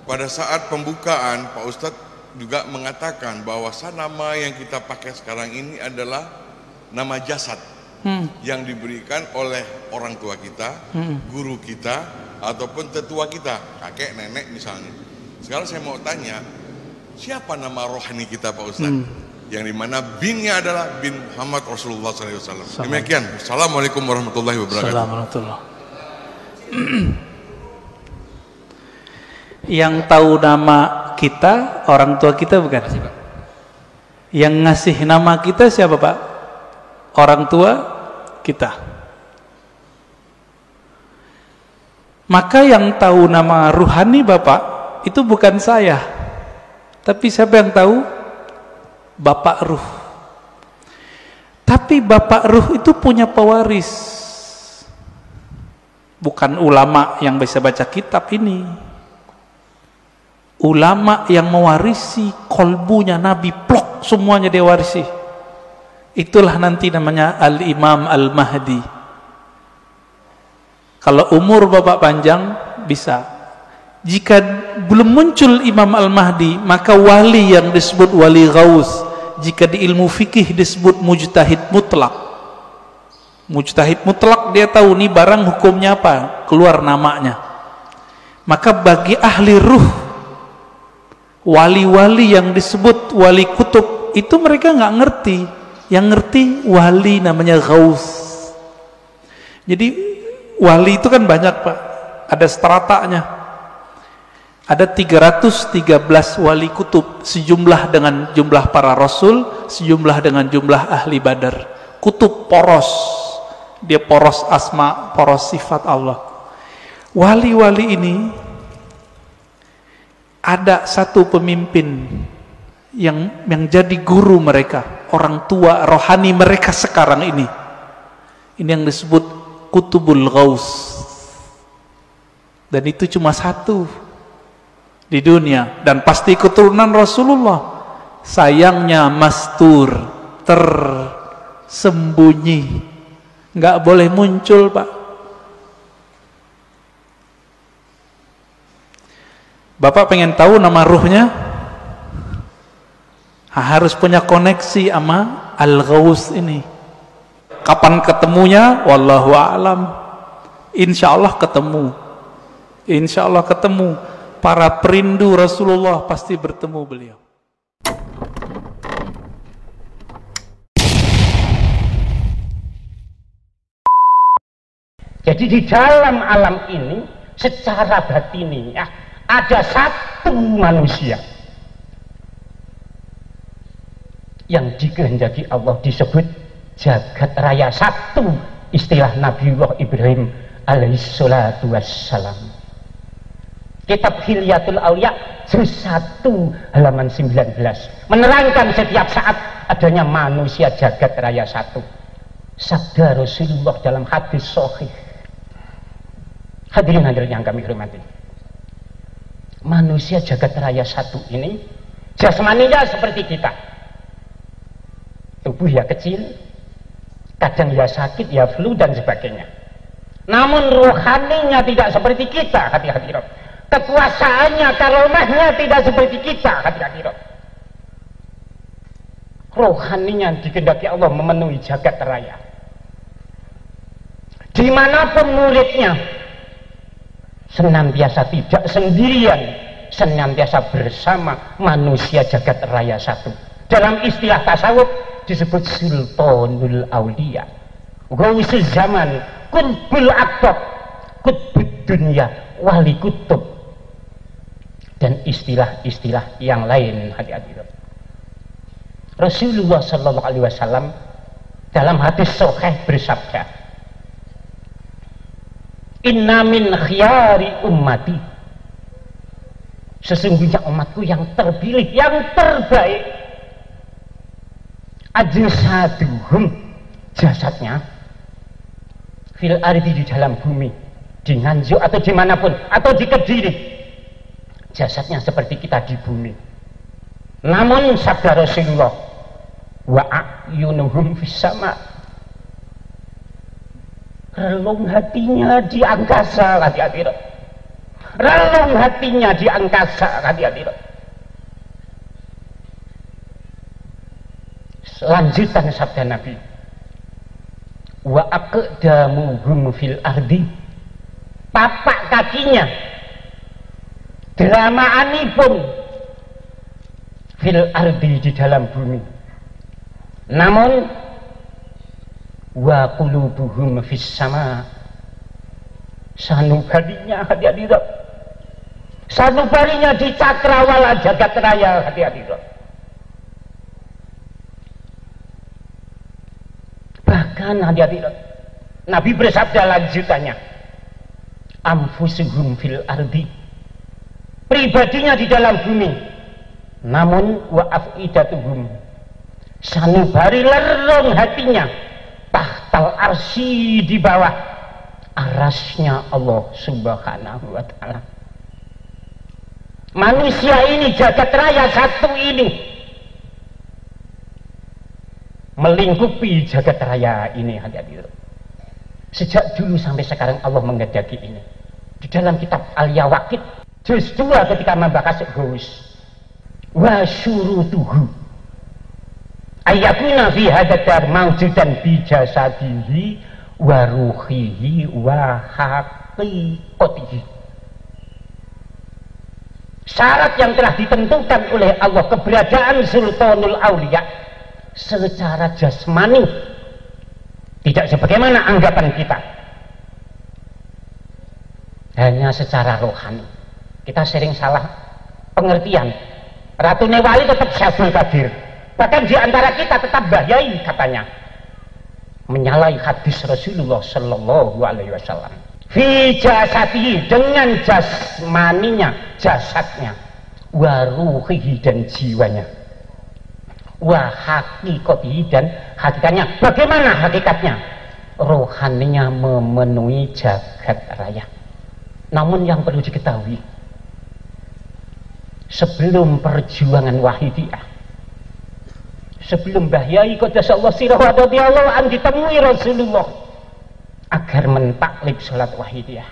pada saat pembukaan Pak Ustadz juga mengatakan bahwa nama yang kita pakai sekarang ini adalah nama jasad yang diberikan oleh orang tua kita, guru kita, ataupun tetua kita, kakek, nenek misalnya. Sekarang saya mau tanya, siapa nama rohani kita Pak Ustadz? Yang dimana binnya adalah bin Muhammad Rasulullah SAW. Demikian. Assalamualaikum warahmatullahi wabarakatuh. Assalamualaikum. Yang tahu nama kita orang tua kita bukan? Yang ngasih nama kita siapa Pak? Orang tua kita. Maka yang tahu nama ruhani Bapak itu bukan saya, tapi siapa yang tahu? Bapak Ruh. Tapi Bapak Ruh itu punya pewaris, bukan ulama yang bisa baca kitab ini. Ulama yang mewarisi kolbunya Nabi, plok semuanya dia warisi. Itulah nanti namanya Al-Imam Al-Mahdi. Kalau umur Bapak panjang bisa. Jika belum muncul Imam Al-Mahdi, maka wali yang disebut wali ghaus, jika di ilmu fikih disebut mujtahid mutlak. Mujtahid mutlak dia tahu nih barang hukumnya apa, keluar namanya. Maka bagi ahli ruh, wali-wali yang disebut wali kutub itu mereka nggak ngerti. Yang ngerti wali namanya ghaus. Jadi wali itu kan banyak Pak, ada stratanya. Ada 313 wali kutub, sejumlah dengan jumlah para rasul, sejumlah dengan jumlah ahli badar. Kutub poros, dia poros asma, poros sifat Allah. Wali-wali ini ada satu pemimpin yang jadi guru mereka, orang tua rohani mereka sekarang ini. Ini yang disebut Kutubul Ghaus. Dan itu cuma satu di dunia, dan pasti keturunan Rasulullah. Sayangnya mastur, tersembunyi, nggak boleh muncul Pak. Bapak pengen tahu nama ruhnya? Harus punya koneksi sama Al-Ghaus ini. Kapan ketemunya? Wallahu a'lam. Insya Allah ketemu. Insya Allah ketemu. Para perindu Rasulullah pasti bertemu beliau. Jadi di dalam alam ini secara batiniah ada satu manusia yang dikehendaki Allah disebut jagat raya, satu istilah Nabiullah Ibrahim alaihissalatu wassalam. Kitab Hilyatul Aulia juz 1 halaman 19 menerangkan setiap saat adanya manusia jagat raya satu. Sabda Rasulullah dalam hadis sahih. Hadirin yang kami hormati, manusia jagat raya satu ini jasmaninya seperti kita, tubuh ya kecil, kadang ya sakit, ya flu dan sebagainya. Namun rohaninya tidak seperti kita, hati-hati. Kekuasaannya, karomahnya tidak seperti kita, hati-hati. Rohaninya dikehendaki Allah memenuhi jagat raya. Dimanapun muridnya, senantiasa tidak sendirian, senantiasa bersama manusia jagat raya satu. Dalam istilah tasawuf disebut Sultanul Aulia, Gausul Zaman, Qutbul Aqtab, Qutbud Dunya, Wali Kutub, dan istilah-istilah yang lain, hati-hati. Rasulullah Sallallahu Alaihi Wasallam dalam hadis sahih bersabda, Inna min khiyari ummati, sesungguhnya umatku yang terpilih, yang terbaik, ajsaduhum, jasadnya, fil ardi, di dalam bumi, di Nganjuk atau dimanapun, atau di Kediri, jasadnya seperti kita di bumi. Namun sabda Rasulullah, wa a'yunuhum fis sama, relung hatinya di angkasa, hati-hati. relung hatinya di angkasa. Hati-hati. Lanjutan sabda Nabi, wa aqdamuhum fil ardi, tapak kakinya dramaanipun fil ardi, di dalam bumi, namun wa qulubuhum fis sama, sanubarinya, hati-hati, sanubarinya di cakrawala jagat raya, hati-hati. Bahkan hati-hati, Nabi bersabda lanjutannya, anfusuhum fil ardi, pribadinya di dalam bumi, namun wa afidatuhum, sanubari lerong hatinya, tahtal arsy, di bawah arasnya Allah subhanahu wa ta'ala. Manusia ini, jagat raya satu ini, melingkupi jagat raya ini, hati-hati. Sejak dulu sampai sekarang Allah mengendaki ini. Di dalam kitab Al-Yawaqid juz 2 ketika membahas Ghaus, wa syurutuhu ayakuna fi hadadar mawjudan bi jasadihi wa ruhihi wa haqiqatihi. Syarat yang telah ditentukan oleh Allah keberadaan Sultanul Aulia secara jasmani, tidak sebagaimana anggapan kita, hanya secara rohani. Kita sering salah pengertian. Ratu Newali tetap Syaikhul Qadir, bahkan di antara kita tetap Bahyai katanya menyalahi hadis Rasulullah Sallallahu Alaihi Wasallam. Fi jasadihi, dengan jasmaninya, jasadnya, wa ruhihi, dan jiwanya, wa haqiqatihi, dan hakikatnya. Bagaimana hakikatnya? Rohaninya memenuhi jagat raya. Namun yang perlu diketahui, sebelum perjuangan Wahidiyah, sebelum Bahyai Qaddasallahu sirrahu radhiyallahu anhu ditemui Rasulullah agar mentaklif salat Wahidiyah,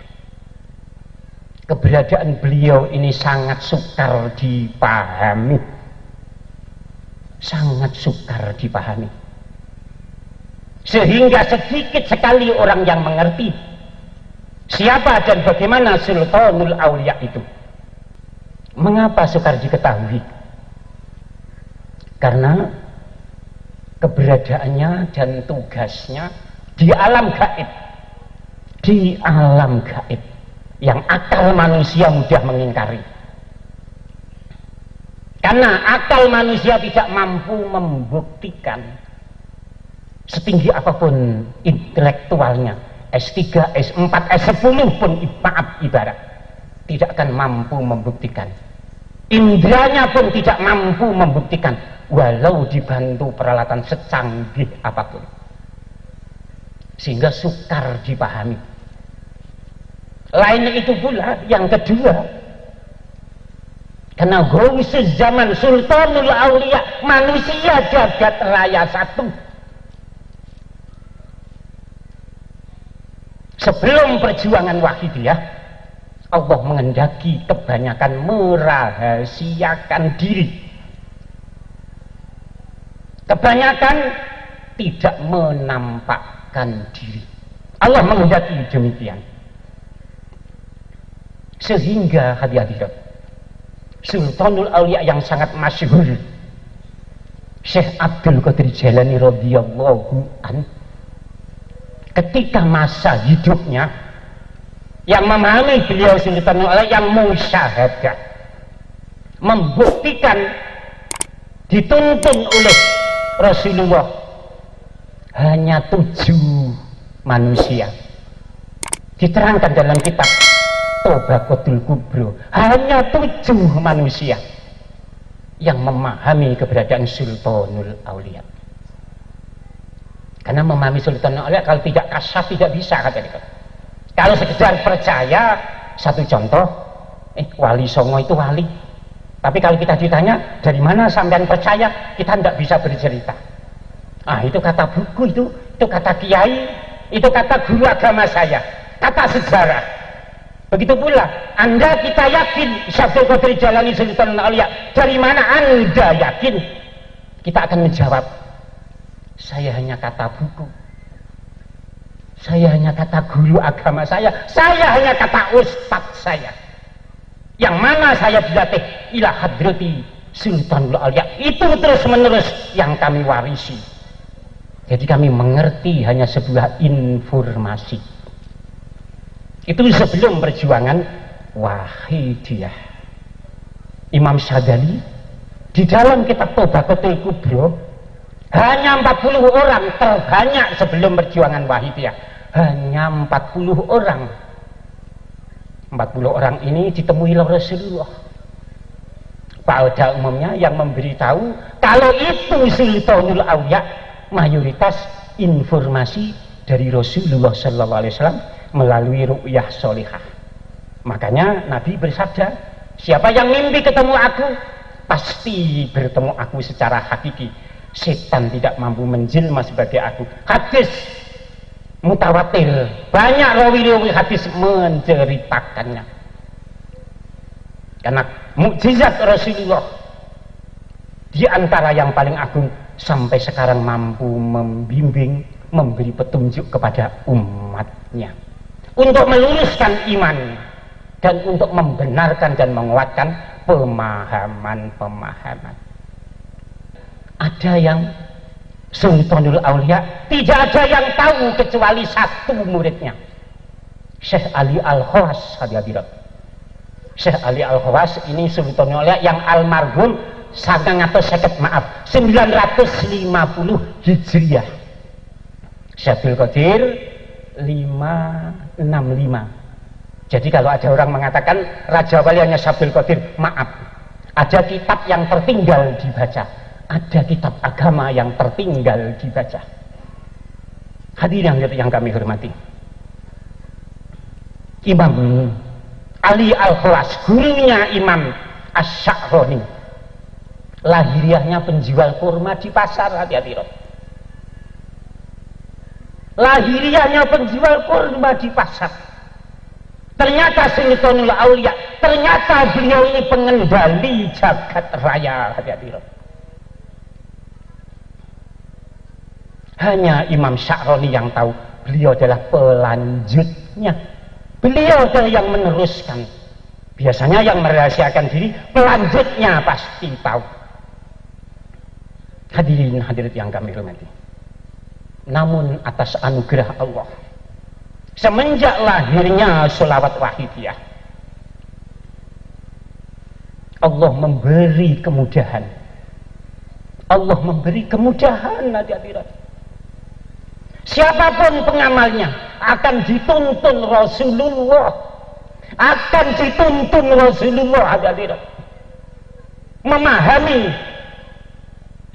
keberadaan beliau ini sangat sukar dipahami, sangat sukar dipahami, sehingga sedikit sekali orang yang mengerti siapa dan bagaimana Sultanul Aulia itu. Mengapa sukar diketahui? Karena keberadaannya dan tugasnya di alam gaib, di alam gaib yang akal manusia mudah mengingkari. Karena akal manusia tidak mampu membuktikan, setinggi apapun intelektualnya, S3, S4, S10 pun maaf ibarat, tidak akan mampu membuktikan. Indranya pun tidak mampu membuktikan, walau dibantu peralatan secanggih apapun. Sehingga sukar dipahami. Lain itu pula yang kedua, karena Ghausuz Zaman, Sultanul Aulia, manusia jagat raya satu. Sebelum perjuangan Wahidiyah, Allah mengendaki kebanyakan merahasiakan diri, kebanyakan tidak menampakkan diri. Allah mengendaki demikian, sehingga hati-hati, Sultanul Aulia yang sangat masyhur, Syekh Abdul Qadir Jailani radhiyallahu anhu, ketika masa hidupnya yang memahami beliau Sultanul Aulia, yang musyahadah, membuktikan dituntun oleh Rasulullah hanya 7 manusia. Diterangkan dalam kitab Tobaqatul Kubro, hanya 7 manusia yang memahami keberadaan Sultanul Aulia. Karena memahami Sultanul Aulia kalau tidak kasyaf tidak bisa, kata-kata. Kalau sekedar percaya, satu contoh, Wali Songo itu wali. Tapi kalau kita ditanya dari mana sampean percaya, kita tidak bisa bercerita. Ah, itu kata buku, itu kata kiai, itu kata guru agama saya, kata sejarah. Begitu pula Anda kita yakin Syekh Abdul Qadir Jailani Sultanul Aulia. Dari mana Anda yakin? Kita akan menjawab, saya hanya kata buku, saya hanya kata guru agama saya hanya kata ustadz saya, yang mana saya dilatih ila hadrati Sultanul Aulia. Itu terus menerus yang kami warisi. Jadi kami mengerti hanya sebuah informasi. Itu sebelum perjuangan Wahidiyah. Imam Syadzali di dalam kitab Tobaqatul Kubra, hanya 40 orang terbanyak sebelum perjuangan Wahidiyah. Hanya 40 orang. 40 orang ini ditemui oleh Rasulullah. Pada umumnya yang memberitahu kalau itu Sultanul Aulia, mayoritas informasi dari Rasulullah Sallallahu Alaihi Wasallam melalui ru'yah solihah. Makanya Nabi bersabda, siapa yang mimpi ketemu aku pasti bertemu aku secara hakiki. Setan tidak mampu menjelma sebagai aku. Hadis mutawatir, banyak rawi-rawi hadis menceritakannya. Karena mukjizat Rasulullah di antara yang paling agung, sampai sekarang mampu membimbing, memberi petunjuk kepada umatnya untuk meluruskan iman dan untuk membenarkan dan menguatkan pemahaman-pemahaman. Ada yang Sultanul Aulia tidak ada yang tahu kecuali satu muridnya, Syekh Ali Al-Khawas hadirat. Syekh Ali Al-Khawas ini Sultanul Aulia yang almarhum 950 Hijriah. Syekh Abdul Qadir 565. Jadi kalau ada orang mengatakan Raja Wali hanya Syekh Abdul Qadir, maaf, ada kitab yang tertinggal dibaca, ada kitab agama yang tertinggal dibaca. Hadirin yang kami hormati, Imam Ali Al-Khawas, gurunya Imam Asy-Sya'rani, lahiriahnya penjual kurma di pasar. Hati-hati, lahiriahnya penjual kurma di pasar. Ternyata Sultanul Aulia, ternyata beliau ini pengendali jagat raya. Hati-hati, hanya Imam Sya'rani yang tahu beliau adalah pelanjutnya, beliau adalah yang meneruskan. Biasanya yang merahasiakan diri, pelanjutnya pasti tahu. Hadirin hadirat yang kami hormati, namun atas anugerah Allah, semenjak lahirnya sholawat Wahidiyah, Allah memberi kemudahan. Allah memberi kemudahan. Hadirat, siapapun pengamalnya akan dituntun Rasulullah, akan dituntun Rasulullah. Hadirat, memahami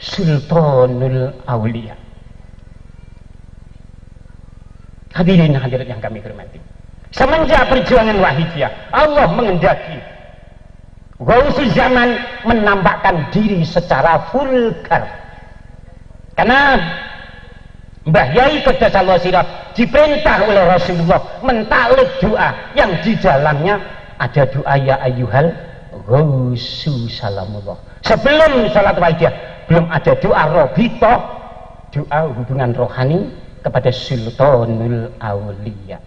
Sultanul Aulia. Hadirin hadirat yang kami hormati, semenjak perjuangan Wahidiyah, Allah mengendaki Gausul Zaman menampakkan diri secara vulgar. Karena Mbah Yai Qaddasallahu sirah diperintah oleh Rasulullah mentaklid doa yang di dalamnya ada doa ya ayyuhal Ghausu salamullah. Sebelum salat Wahidiyah belum ada doa robitoh, doa hubungan rohani kepada Sultanul Aulia.